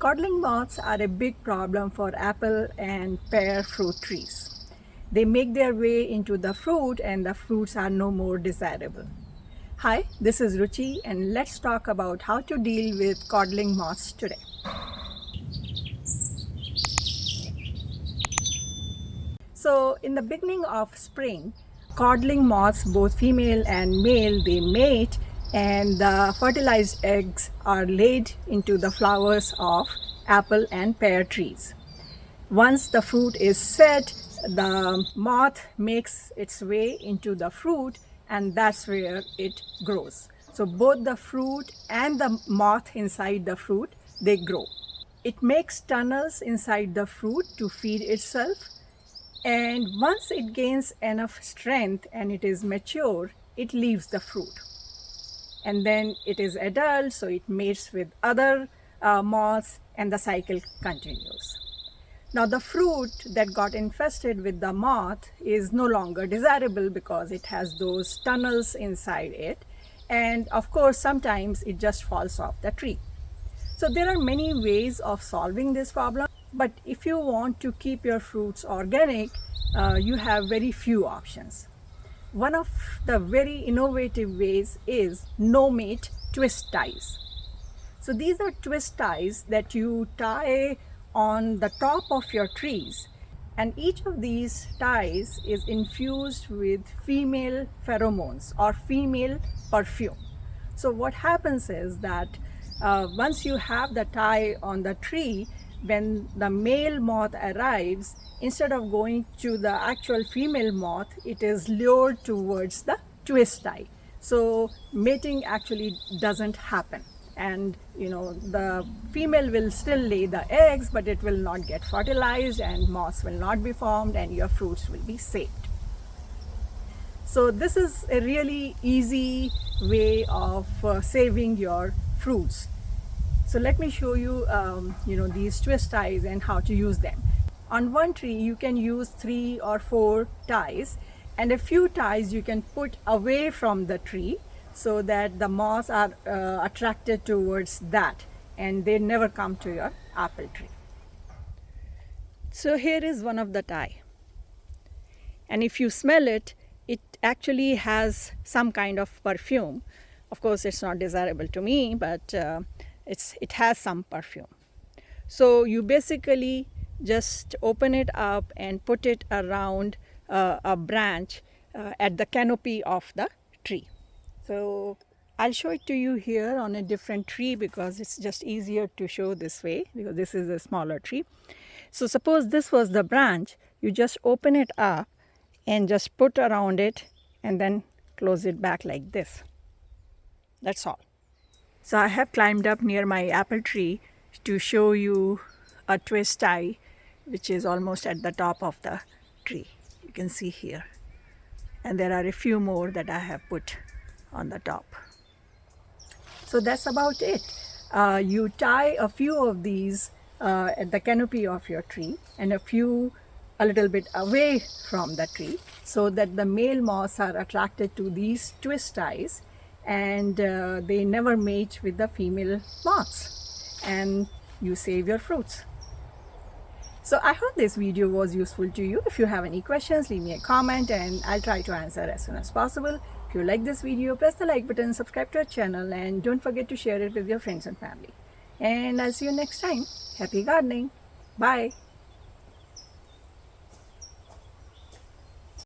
Codling moths are a big problem for apple and pear fruit trees. They make their way into the fruit and the fruits are no more desirable. Hi, this is Ruchi and let's talk about how to deal with codling moths today. So in the beginning of spring, codling moths, both female and male, they mate and the fertilized eggs are laid into the flowers of apple and pear trees. Once the fruit is set, the moth makes its way into the fruit and that's where it grows. So both the fruit and the moth inside the fruit, they grow. It makes tunnels inside the fruit to feed itself, and once it gains enough strength and it is mature, it leaves the fruit. And then it is adult, so it mates with other moths and the cycle continues. Now the fruit that got infested with the moth is no longer desirable because it has those tunnels inside it, and of course sometimes it just falls off the tree. So there are many ways of solving this problem, but if you want to keep your fruits organic, you have very few options. One of the very innovative ways is no-mate twist ties. So these are twist ties that you tie on the top of your trees, and each of these ties is infused with female pheromones or female perfume. So what happens is that once you have the tie on the tree, when the male moth arrives, instead of going to the actual female moth, it is lured towards the twist tie. So mating actually doesn't happen, and the female will still lay the eggs, but it will not get fertilized and moths will not be formed and your fruits will be saved. So this is a really easy way of saving your fruits. So let me show you these twist ties and how to use them. On one tree you can use 3 or 4 ties, and a few ties you can put away from the tree so that the moths are attracted towards that and they never come to your apple tree. So here is one of the tie, and if you smell it, it actually has some kind of perfume. Of course it's not desirable to me, but it has some perfume. So you basically just open it up and put it around a branch at the canopy of the tree. So I'll show it to you here on a different tree because it's just easier to show this way because this is a smaller tree. So suppose this was the branch, you just open it up and just put around it and then close it back like this. That's all. So I have climbed up near my apple tree to show you a twist tie which is almost at the top of the tree. You can see here. And there are a few more that I have put on the top. So that's about it. You tie a few of these at the canopy of your tree and a few a little bit away from the tree so that the male moths are attracted to these twist ties and they never mate with the female moths, and you save your fruits. So I hope this video was useful to you. If you have any questions, leave me a comment and I'll try to answer as soon as possible. If you like this video, press the like button, subscribe to our channel, and don't forget to share it with your friends and family. And I'll see you next time. Happy gardening. Bye.